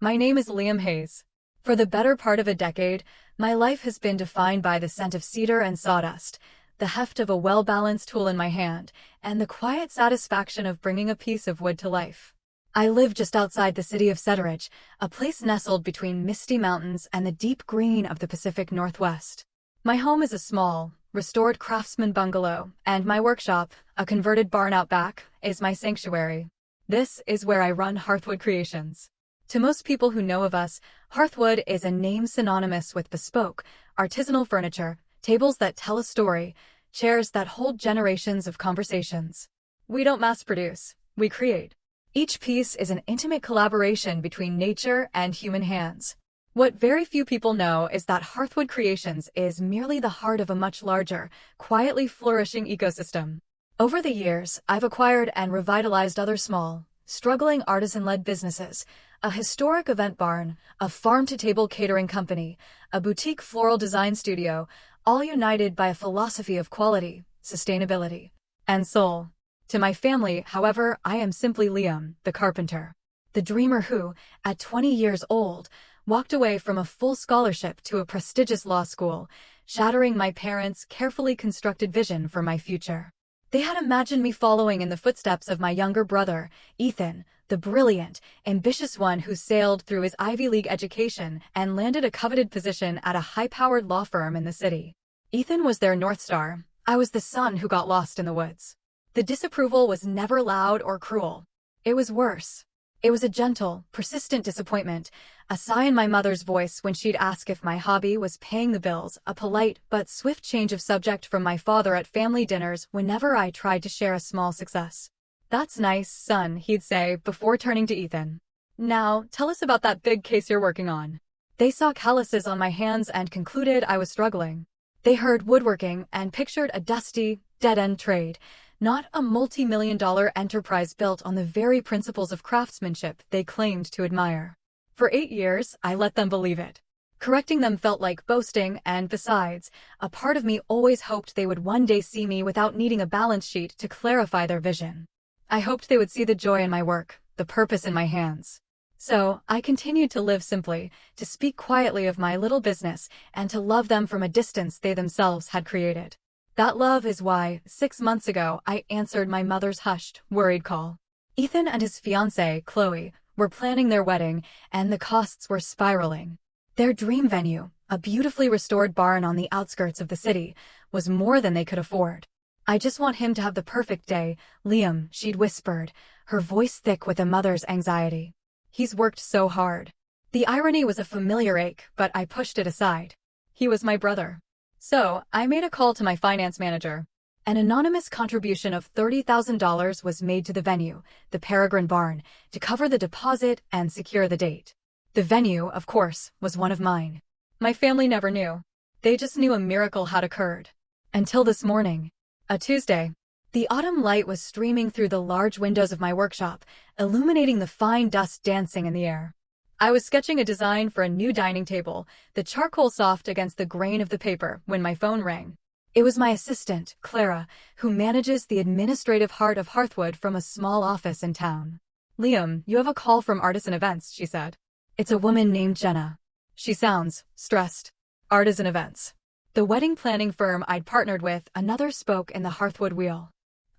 My name is Liam Hayes. For the better part of a decade, my life has been defined by the scent of cedar and sawdust, the heft of a well-balanced tool in my hand, and the quiet satisfaction of bringing a piece of wood to life. I live just outside the city of Cedaridge, a place nestled between misty mountains and the deep green of the Pacific Northwest. My home is a small, restored craftsman bungalow, and my workshop, a converted barn out back, is my sanctuary. This is where I run Hearthwood Creations. To most people who know of us, Hearthwood is a name synonymous with bespoke, artisanal furniture, tables that tell a story, chairs that hold generations of conversations. We don't mass produce, we create. Each piece is an intimate collaboration between nature and human hands. What very few people know is that Hearthwood Creations is merely the heart of a much larger, quietly flourishing ecosystem. Over the years, I've acquired and revitalized other small, struggling artisan-led businesses, a historic event barn, a farm-to-table catering company, a boutique floral design studio, all united by a philosophy of quality, sustainability, and soul. To my family, however, I am simply Liam, the carpenter. The dreamer who, at 20 years old, walked away from a full scholarship to a prestigious law school, shattering my parents' carefully constructed vision for my future. They had imagined me following in the footsteps of my younger brother, Ethan, the brilliant, ambitious one who sailed through his Ivy League education and landed a coveted position at a high-powered law firm in the city. Ethan was their North Star. I was the son who got lost in the woods. The disapproval was never loud or cruel. It was worse. It was a gentle, persistent disappointment, a sigh in my mother's voice when she'd ask if my hobby was paying the bills, a polite but swift change of subject from my father at family dinners whenever I tried to share a small success. "That's nice, son," he'd say before turning to Ethan. "Now, tell us about that big case you're working on." They saw calluses on my hands and concluded I was struggling. They heard woodworking and pictured a dusty, dead-end trade, not a multi-million-dollar enterprise built on the very principles of craftsmanship they claimed to admire. For 8 years, I let them believe it. Correcting them felt like boasting, and besides, a part of me always hoped they would one day see me without needing a balance sheet to clarify their vision. I hoped they would see the joy in my work, the purpose in my hands. So, I continued to live simply, to speak quietly of my little business, and to love them from a distance they themselves had created. That love is why, 6 months ago, I answered my mother's hushed, worried call. Ethan and his fiancée, Chloe, were planning their wedding, and the costs were spiraling. Their dream venue, a beautifully restored barn on the outskirts of the city, was more than they could afford. "I just want him to have the perfect day, Liam," she'd whispered, her voice thick with a mother's anxiety. "He's worked so hard." The irony was a familiar ache, but I pushed it aside. He was my brother. So, I made a call to my finance manager. An anonymous contribution of $30,000 was made to the venue, the Peregrine Barn, to cover the deposit and secure the date. The venue, of course, was one of mine. My family never knew. They just knew a miracle had occurred. Until this morning. A Tuesday. The autumn light was streaming through the large windows of my workshop, illuminating the fine dust dancing in the air. I was sketching a design for a new dining table, the charcoal soft against the grain of the paper, when my phone rang. It was my assistant, Clara, who manages the administrative heart of Hearthwood from a small office in town. "Liam, you have a call from Artisan Events," she said. "It's a woman named Jenna. She sounds stressed." Artisan Events. The wedding planning firm I'd partnered with, another spoke in the Hearthwood wheel.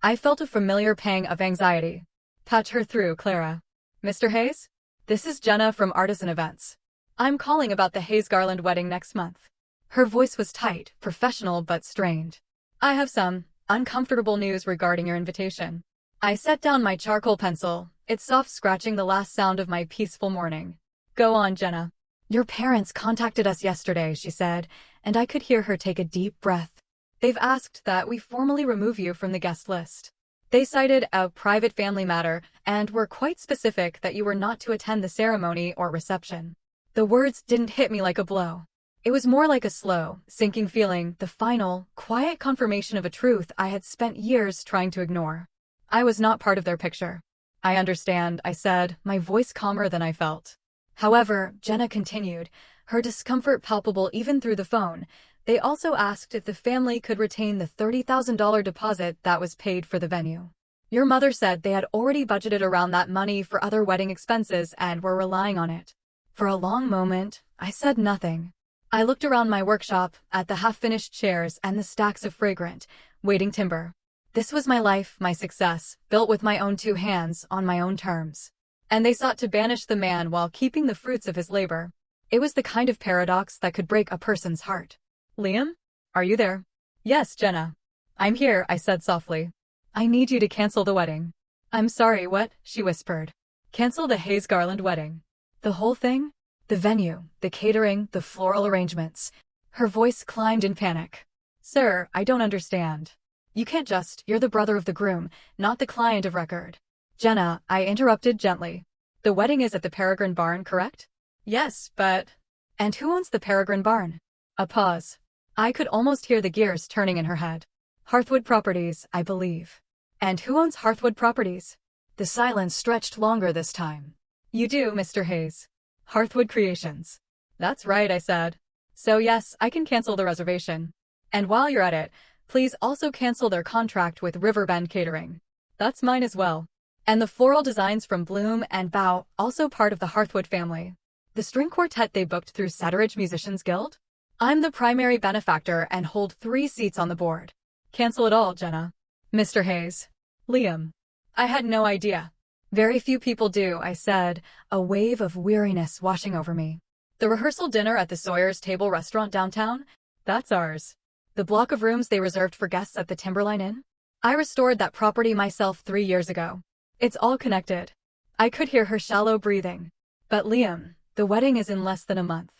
I felt a familiar pang of anxiety. "Patch her through, Clara." "Mr. Hayes? This is Jenna from Artisan Events. I'm calling about the Hayes Garland wedding next month." Her voice was tight, professional but strained. "I have some uncomfortable news regarding your invitation." I set down my charcoal pencil, its soft scratching the last sound of my peaceful morning. "Go on, Jenna." "Your parents contacted us yesterday," she said, and I could hear her take a deep breath. "They've asked that we formally remove you from the guest list. They cited a private family matter and were quite specific that you were not to attend the ceremony or reception." The words didn't hit me like a blow. It was more like a slow, sinking feeling, the final, quiet confirmation of a truth I had spent years trying to ignore. I was not part of their picture. "I understand," I said, my voice calmer than I felt. "However," Jenna continued, her discomfort palpable even through the phone, "they also asked if the family could retain the $30,000 deposit that was paid for the venue. Your mother said they had already budgeted around that money for other wedding expenses and were relying on it." For a long moment, I said nothing. I looked around my workshop, at the half-finished chairs and the stacks of fragrant, waiting timber. This was my life, my success, built with my own two hands, on my own terms. And they sought to banish the man while keeping the fruits of his labor. It was the kind of paradox that could break a person's heart. Liam? Are you there? Yes, Jenna. I'm here, I said softly. I need you to cancel the wedding. I'm sorry, what? She whispered. Cancel the Hayes Garland wedding. The whole thing? The venue, the catering, the floral arrangements. Her voice climbed in panic. Sir, I don't understand. You can't just, you're the brother of the groom, not the client of record. Jenna, I interrupted gently. The wedding is at the Peregrine Barn, correct? Yes, but... And who owns the Peregrine Barn? A pause. I could almost hear the gears turning in her head. Hearthwood Properties, I believe. And who owns Hearthwood Properties? The silence stretched longer this time. You do, Mr. Hayes. Hearthwood Creations. That's right, I said. So yes, I can cancel the reservation. And while you're at it, please also cancel their contract with Riverbend Catering. That's mine as well. And the floral designs from Bloom and Bow, also part of the Hearthwood family. The string quartet they booked through Setteridge Musicians Guild? I'm the primary benefactor and hold 3 seats on the board. Cancel it all, Jenna. Mr. Hayes. Liam. I had no idea. Very few people do, I said, a wave of weariness washing over me. The rehearsal dinner at the Sawyer's Table restaurant downtown? That's ours. The block of rooms they reserved for guests at the Timberline Inn? I restored that property myself 3 years ago. It's all connected. I could hear her shallow breathing. But Liam, the wedding is in less than a month.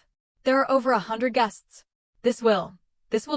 There are over 100 guests. This will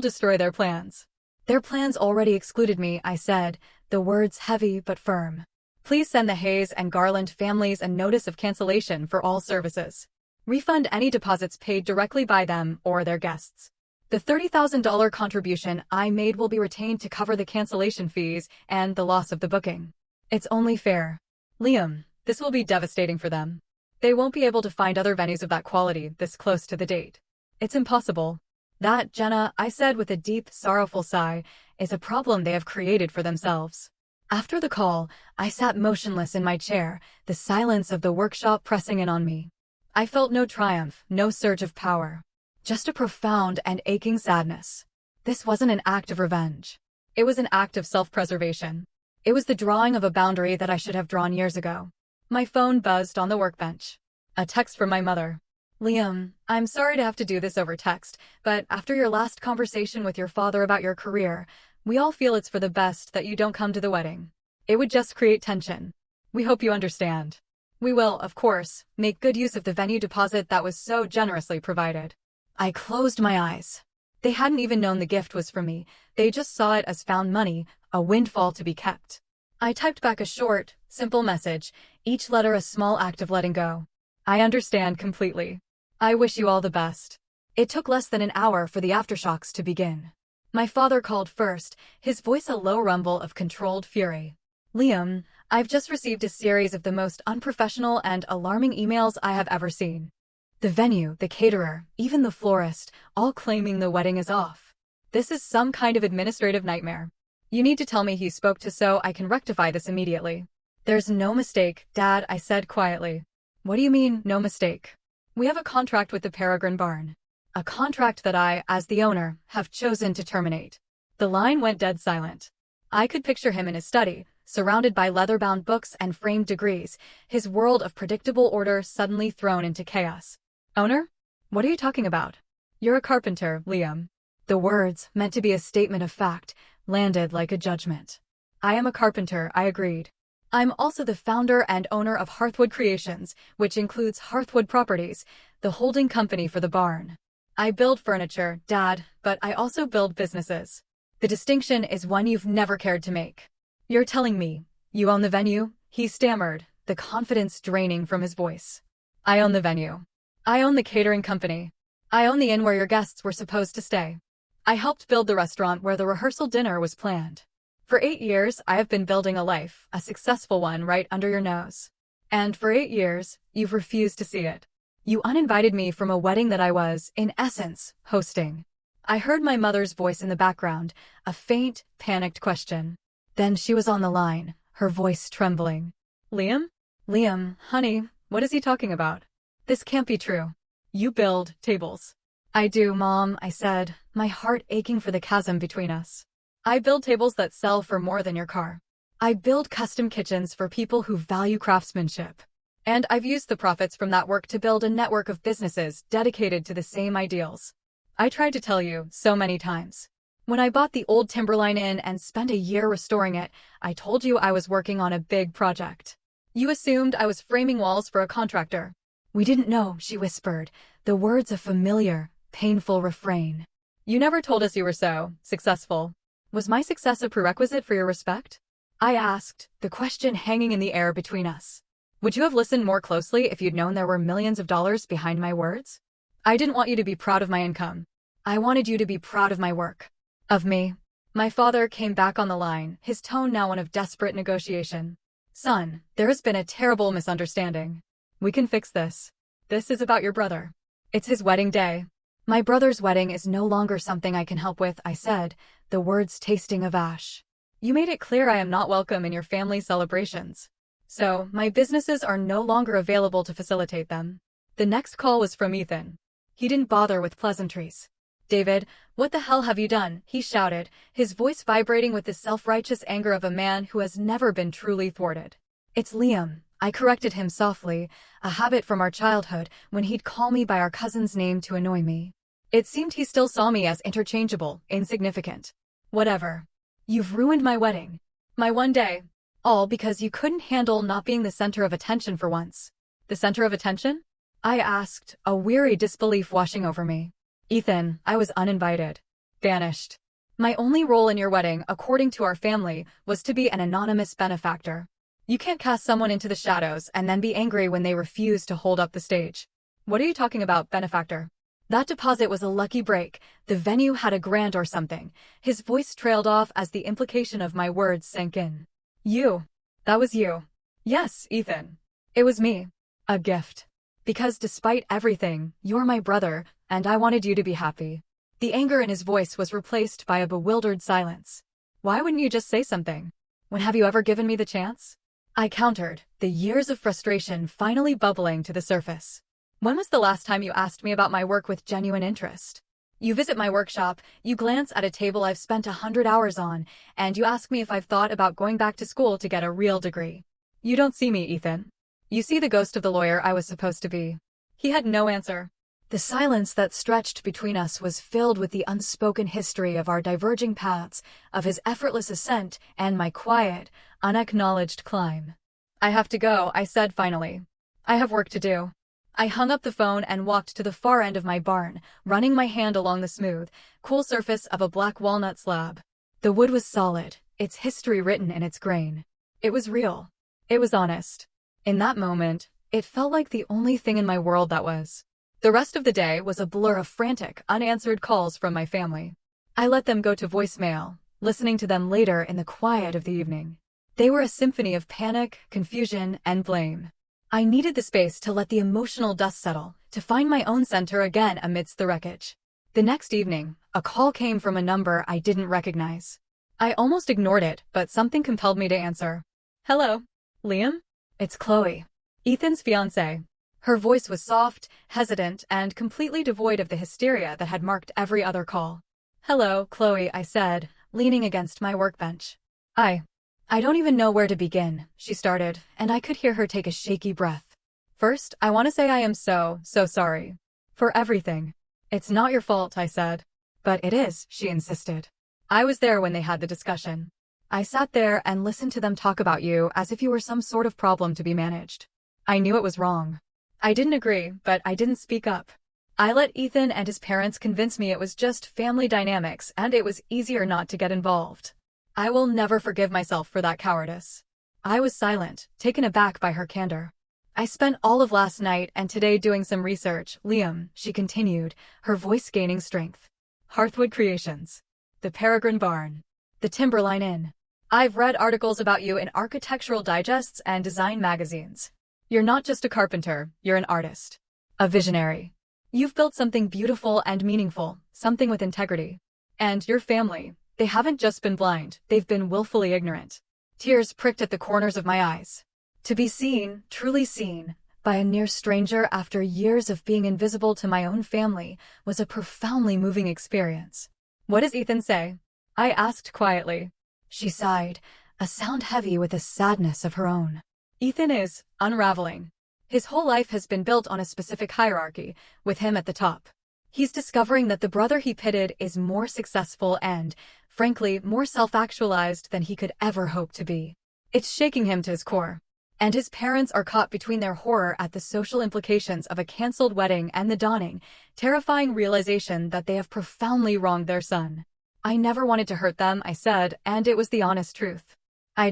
destroy their plans. Their plans already excluded me, I said, the words heavy but firm. Please send the Hayes and Garland families a notice of cancellation for all services. Refund any deposits paid directly by them or their guests. The $30,000 contribution I made will be retained to cover the cancellation fees and the loss of the booking. It's only fair. Liam, this will be devastating for them. They won't be able to find other venues of that quality this close to the date. It's impossible. That, Jenna, I said with a deep, sorrowful sigh, is a problem they have created for themselves. After the call, I sat motionless in my chair, the silence of the workshop pressing in on me. I felt no triumph, no surge of power. Just a profound and aching sadness. This wasn't an act of revenge. It was an act of self-preservation. It was the drawing of a boundary that I should have drawn years ago. My phone buzzed on the workbench. A text from my mother. Liam, I'm sorry to have to do this over text, but after your last conversation with your father about your career, we all feel it's for the best that you don't come to the wedding. It would just create tension. We hope you understand. We will, of course, make good use of the venue deposit that was so generously provided. I closed my eyes. They hadn't even known the gift was from me. They just saw it as found money, a windfall to be kept. I typed back a short, simple message, each letter a small act of letting go. I understand completely. I wish you all the best. It took less than an hour for the aftershocks to begin. My father called first, his voice a low rumble of controlled fury. Liam, I've just received a series of the most unprofessional and alarming emails I have ever seen. The venue, the caterer, even the florist, all claiming the wedding is off. This is some kind of administrative nightmare. You need to tell me who you spoke to so I can rectify this immediately. There's no mistake, Dad, I said quietly. What do you mean, no mistake? We have a contract with the Peregrine Barn. A contract that I, as the owner, have chosen to terminate. The line went dead silent. I could picture him in his study, surrounded by leather-bound books and framed degrees, his world of predictable order suddenly thrown into chaos. Owner? What are you talking about? You're a carpenter, Liam. The words, meant to be a statement of fact, landed like a judgment. I am a carpenter, I agreed. I'm also the founder and owner of Hearthwood Creations, which includes Hearthwood Properties, the holding company for the barn. I build furniture, Dad, but I also build businesses. The distinction is one you've never cared to make. You're telling me, you own the venue? He stammered, the confidence draining from his voice. I own the venue. I own the catering company. I own the inn where your guests were supposed to stay. I helped build the restaurant where the rehearsal dinner was planned. For 8 years, I have been building a life, a successful one right under your nose. And for 8 years, you've refused to see it. You uninvited me from a wedding that I was, in essence, hosting. I heard my mother's voice in the background, a faint, panicked question. Then she was on the line, her voice trembling. Liam? Liam, honey, what is he talking about? This can't be true. You build tables. I do, Mom, I said, my heart aching for the chasm between us. I build tables that sell for more than your car. I build custom kitchens for people who value craftsmanship. And I've used the profits from that work to build a network of businesses dedicated to the same ideals. I tried to tell you so many times. When I bought the old Timberline Inn and spent a year restoring it, I told you I was working on a big project. You assumed I was framing walls for a contractor. We didn't know, she whispered, the words a familiar, painful refrain. You never told us you were so successful. Was my success a prerequisite for your respect? I asked, the question hanging in the air between us. Would you have listened more closely if you'd known there were millions of dollars behind my words? I didn't want you to be proud of my income. I wanted you to be proud of my work. Of me. My father came back on the line, his tone now one of desperate negotiation. Son, there has been a terrible misunderstanding. We can fix this. This is about your brother. It's his wedding day. My brother's wedding is no longer something I can help with, I said, the words tasting of ash. You made it clear I am not welcome in your family's celebrations. So, my businesses are no longer available to facilitate them. The next call was from Ethan. He didn't bother with pleasantries. David, what the hell have you done? He shouted, his voice vibrating with the self-righteous anger of a man who has never been truly thwarted. It's Liam, I corrected him softly, a habit from our childhood when he'd call me by our cousin's name to annoy me. It seemed he still saw me as interchangeable, insignificant. Whatever. You've ruined my wedding. My one day. All because you couldn't handle not being the center of attention for once. The center of attention? I asked, a weary disbelief washing over me. Ethan, I was uninvited. Banished. My only role in your wedding, according to our family, was to be an anonymous benefactor. You can't cast someone into the shadows and then be angry when they refuse to hold up the stage. What are you talking about, benefactor? That deposit was a lucky break. The venue had a grant or something. His voice trailed off as the implication of my words sank in. You. That was you. Yes, Ethan. It was me. A gift. Because despite everything, you're my brother, and I wanted you to be happy. The anger in his voice was replaced by a bewildered silence. Why wouldn't you just say something? When have you ever given me the chance? I countered, the years of frustration finally bubbling to the surface. When was the last time you asked me about my work with genuine interest? You visit my workshop, you glance at a table I've spent 100 hours on, and you ask me if I've thought about going back to school to get a real degree. You don't see me, Ethan. You see the ghost of the lawyer I was supposed to be. He had no answer. The silence that stretched between us was filled with the unspoken history of our diverging paths, of his effortless ascent and my quiet, unacknowledged climb. I have to go, I said finally. I have work to do. I hung up the phone and walked to the far end of my barn, running my hand along the smooth, cool surface of a black walnut slab. The wood was solid, its history written in its grain. It was real. It was honest. In that moment, it felt like the only thing in my world that was. The rest of the day was a blur of frantic, unanswered calls from my family. I let them go to voicemail, listening to them later in the quiet of the evening. They were a symphony of panic, confusion, and blame. I needed the space to let the emotional dust settle, to find my own center again amidst the wreckage. The next evening, a call came from a number I didn't recognize. I almost ignored it, but something compelled me to answer. Hello, Liam? It's Chloe, Ethan's fiancée. Her voice was soft, hesitant, and completely devoid of the hysteria that had marked every other call. Hello, Chloe, I said, leaning against my workbench. I don't even know where to begin, she started, and I could hear her take a shaky breath. First, I want to say I am so sorry. For everything. It's not your fault, I said. But it is, she insisted. I was there when they had the discussion. I sat there and listened to them talk about you as if you were some sort of problem to be managed. I knew it was wrong. I didn't agree, but I didn't speak up. I let Ethan and his parents convince me it was just family dynamics and it was easier not to get involved. I will never forgive myself for that cowardice. I was silent, taken aback by her candor. I spent all of last night and today doing some research, Liam, she continued, her voice gaining strength. Hearthwood Creations. The Peregrine Barn. The Timberline Inn. I've read articles about you in architectural digests and design magazines. You're not just a carpenter, you're an artist. A visionary. You've built something beautiful and meaningful, something with integrity. And your family, they haven't just been blind, they've been willfully ignorant. Tears pricked at the corners of my eyes. To be seen, truly seen, by a near stranger after years of being invisible to my own family was a profoundly moving experience. "What does Ethan say?" I asked quietly. She sighed, a sound heavy with a sadness of her own. "Ethan is unraveling. His whole life has been built on a specific hierarchy, with him at the top. He's discovering that the brother he pitted is more successful and, frankly, more self-actualized than he could ever hope to be. It's shaking him to his core. And his parents are caught between their horror at the social implications of a cancelled wedding and the dawning, terrifying realization that they have profoundly wronged their son. I never wanted to hurt them," I said, and it was the honest truth. I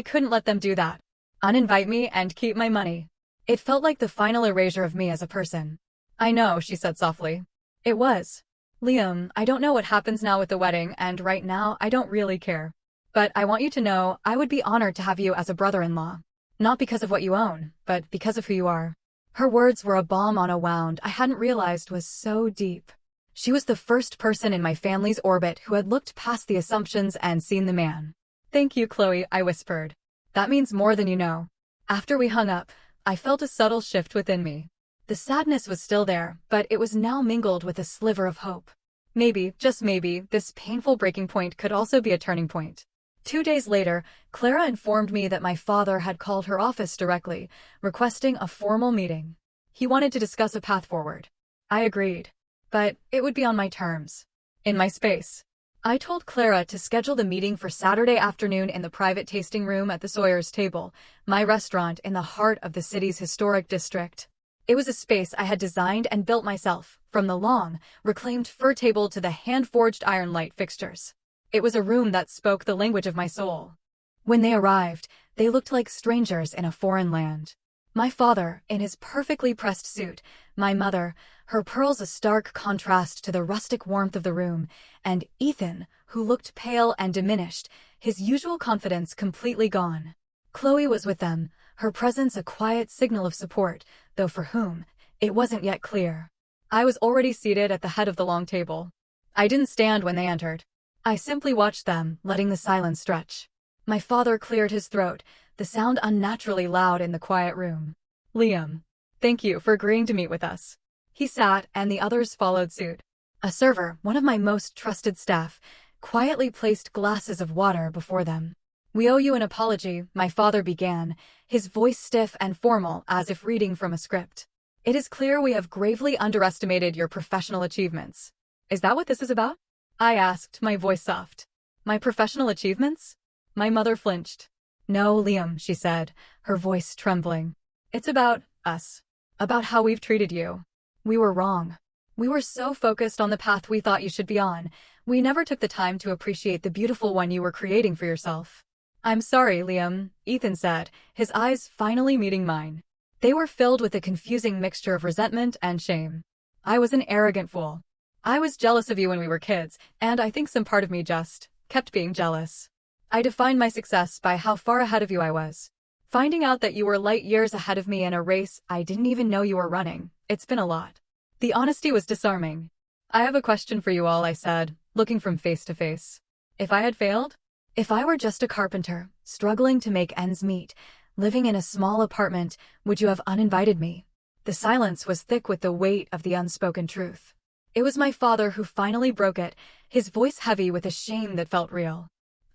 couldn't let them do that. Uninvite me and keep my money. It felt like the final erasure of me as a person. "I know," she said softly. "It was. Liam, I don't know what happens now with the wedding, and right now I don't really care. But I want you to know I would be honored to have you as a brother-in-law. Not because of what you own, but because of who you are." Her words were a balm on a wound I hadn't realized was so deep. She was the first person in my family's orbit who had looked past the assumptions and seen the man. "Thank you, Chloe," I whispered. "That means more than you know." After we hung up, I felt a subtle shift within me. The sadness was still there, but it was now mingled with a sliver of hope. Maybe, just maybe, this painful breaking point could also be a turning point. 2 days later, Clara informed me that my father had called her office directly, requesting a formal meeting. He wanted to discuss a path forward. I agreed. But it would be on my terms. In my space. I told Clara to schedule the meeting for Saturday afternoon in the private tasting room at the Sawyer's Table, my restaurant in the heart of the city's historic district. It was a space I had designed and built myself, from the long, reclaimed fir table to the hand-forged iron light fixtures. It was a room that spoke the language of my soul. When they arrived, they looked like strangers in a foreign land. My father, in his perfectly pressed suit, my mother, her pearls a stark contrast to the rustic warmth of the room, and Ethan, who looked pale and diminished, his usual confidence completely gone. Chloe was with them, her presence a quiet signal of support, though for whom, it wasn't yet clear. I was already seated at the head of the long table. I didn't stand when they entered. I simply watched them, letting the silence stretch. My father cleared his throat, the sound unnaturally loud in the quiet room. "Liam, thank you for agreeing to meet with us." He sat, and the others followed suit. A server, one of my most trusted staff, quietly placed glasses of water before them. "We owe you an apology," my father began, his voice stiff and formal as if reading from a script. "It is clear we have gravely underestimated your professional achievements." "Is that what this is about?" I asked, my voice soft. "My professional achievements?" My mother flinched. "No, Liam," she said, her voice trembling. "It's about us. About how we've treated you. We were wrong. We were so focused on the path we thought you should be on, we never took the time to appreciate the beautiful one you were creating for yourself." "I'm sorry, Liam," Ethan said, his eyes finally meeting mine. They were filled with a confusing mixture of resentment and shame. "I was an arrogant fool. I was jealous of you when we were kids, and I think some part of me just kept being jealous. I defined my success by how far ahead of you I was. Finding out that you were light years ahead of me in a race I didn't even know you were running, it's been a lot." The honesty was disarming. "I have a question for you all," I said, looking from face to face. "If I had failed? If I were just a carpenter, struggling to make ends meet, living in a small apartment, would you have uninvited me?" The silence was thick with the weight of the unspoken truth. It was my father who finally broke it, his voice heavy with a shame that felt real.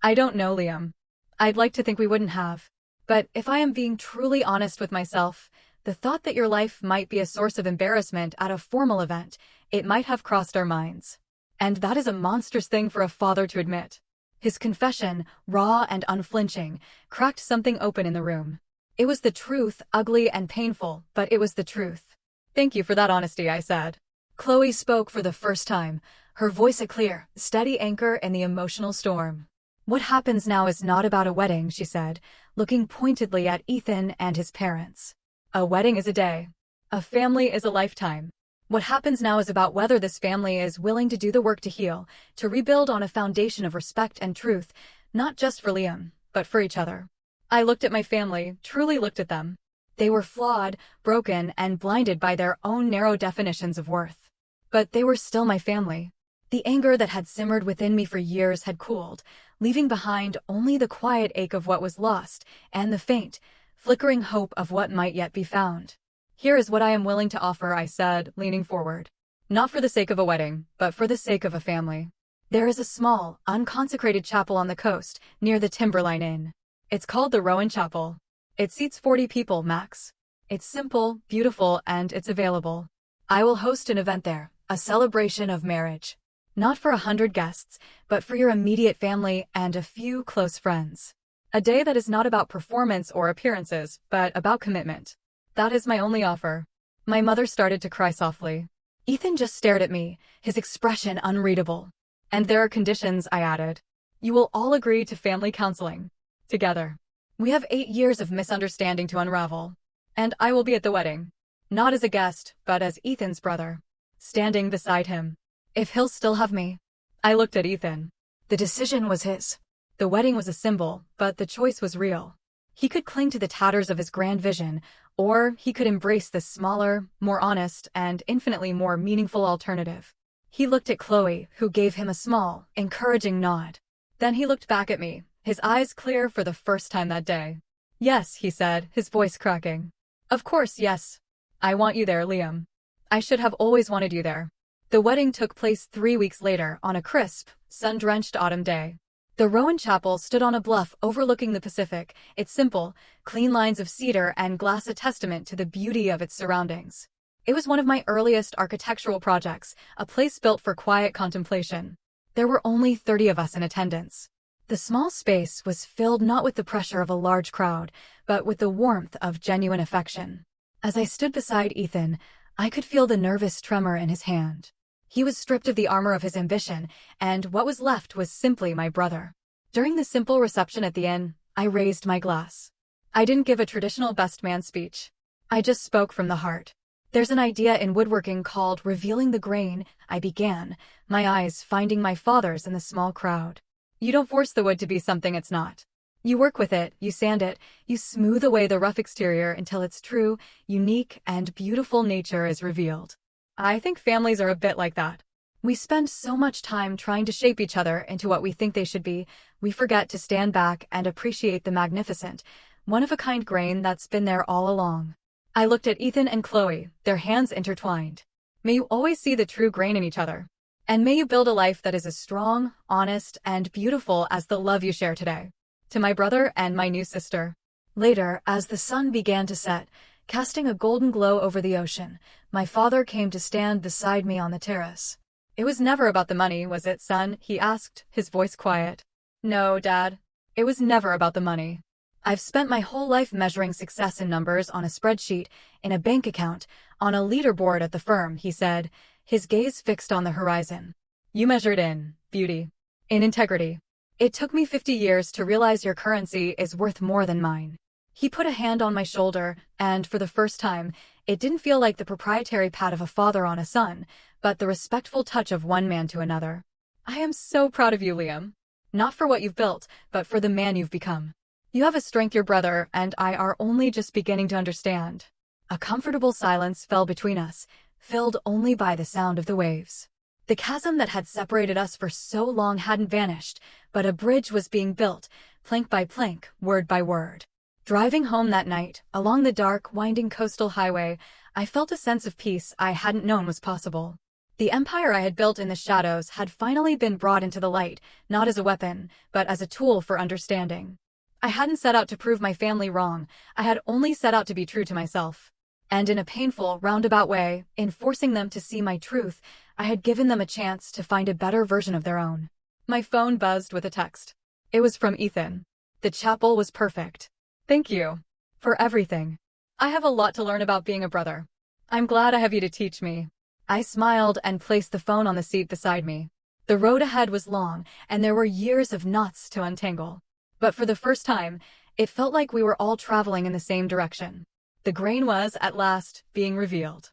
"I don't know, Liam. I'd like to think we wouldn't have. But if I am being truly honest with myself, the thought that your life might be a source of embarrassment at a formal event, it might have crossed our minds. And that is a monstrous thing for a father to admit." His confession, raw and unflinching, cracked something open in the room. It was the truth, ugly and painful, but it was the truth. "Thank you for that honesty," I said. Chloe spoke for the first time, her voice a clear, steady anchor in the emotional storm. "What happens now is not about a wedding," she said, looking pointedly at Ethan and his parents. "A wedding is a day. A family is a lifetime. What happens now is about whether this family is willing to do the work to heal, to rebuild on a foundation of respect and truth, not just for Liam, but for each other." I looked at my family, truly looked at them. They were flawed, broken, and blinded by their own narrow definitions of worth. But they were still my family. The anger that had simmered within me for years had cooled, leaving behind only the quiet ache of what was lost, and the faint, flickering hope of what might yet be found. "Here is what I am willing to offer," I said, leaning forward. "Not for the sake of a wedding, but for the sake of a family. There is a small, unconsecrated chapel on the coast, near the Timberline Inn. It's called the Rowan Chapel. It seats 40 people, max. It's simple, beautiful, and it's available. I will host an event there, a celebration of marriage. Not for 100 guests, but for your immediate family and a few close friends. A day that is not about performance or appearances, but about commitment. That is my only offer." My mother started to cry softly. Ethan just stared at me, his expression unreadable. "And there are conditions," I added. "You will all agree to family counseling. Together. We have 8 years of misunderstanding to unravel. And I will be at the wedding. Not as a guest, but as Ethan's brother. Standing beside him. If he'll still have me." I looked at Ethan. The decision was his. The wedding was a symbol, but the choice was real. He could cling to the tatters of his grand vision, or he could embrace the smaller, more honest, and infinitely more meaningful alternative. He looked at Chloe, who gave him a small, encouraging nod. Then he looked back at me, his eyes clear for the first time that day. "Yes," he said, his voice cracking. "Of course, yes. I want you there, Liam. I should have always wanted you there." The wedding took place 3 weeks later on a crisp, sun-drenched autumn day. The Rowan Chapel stood on a bluff overlooking the Pacific, its simple, clean lines of cedar and glass a testament to the beauty of its surroundings. It was one of my earliest architectural projects, a place built for quiet contemplation. There were only 30 of us in attendance. The small space was filled not with the pressure of a large crowd, but with the warmth of genuine affection. As I stood beside Ethan, I could feel the nervous tremor in his hand. He was stripped of the armor of his ambition, and what was left was simply my brother. During the simple reception at the inn, I raised my glass. I didn't give a traditional best man speech. I just spoke from the heart. "There's an idea in woodworking called revealing the grain," I began, my eyes finding my father's in the small crowd. "You don't force the wood to be something it's not. You work with it, you sand it, you smooth away the rough exterior until its true, unique, and beautiful nature is revealed. I think families are a bit like that. We spend so much time trying to shape each other into what we think they should be, we forget to stand back and appreciate the magnificent, one-of-a-kind grain that's been there all along." I looked at Ethan and Chloe, their hands intertwined. "May you always see the true grain in each other. And may you build a life that is as strong, honest, and beautiful as the love you share today. To my brother and my new sister." Later, as the sun began to set, casting a golden glow over the ocean, my father came to stand beside me on the terrace. "It was never about the money, was it, son?" he asked, his voice quiet. "No, Dad. It was never about the money. I've spent my whole life measuring success in numbers on a spreadsheet, in a bank account, on a leaderboard at the firm," he said, his gaze fixed on the horizon. "You measured in beauty, in integrity. It took me 50 years to realize your currency is worth more than mine." He put a hand on my shoulder, and for the first time, it didn't feel like the proprietary pat of a father on a son, but the respectful touch of one man to another. "I am so proud of you, Liam. Not for what you've built, but for the man you've become. You have a strength your brother and I are only just beginning to understand." A comfortable silence fell between us, filled only by the sound of the waves. The chasm that had separated us for so long hadn't vanished, but a bridge was being built, plank by plank, word by word. Driving home that night, along the dark, winding coastal highway, I felt a sense of peace I hadn't known was possible. The empire I had built in the shadows had finally been brought into the light, not as a weapon, but as a tool for understanding. I hadn't set out to prove my family wrong, I had only set out to be true to myself. And in a painful, roundabout way, in forcing them to see my truth, I had given them a chance to find a better version of their own. My phone buzzed with a text. It was from Ethan. The chapel was perfect. "Thank you. For everything. I have a lot to learn about being a brother. I'm glad I have you to teach me." I smiled and placed the phone on the seat beside me. The road ahead was long, and there were years of knots to untangle. But for the first time, it felt like we were all traveling in the same direction. The grain was, at last, being revealed.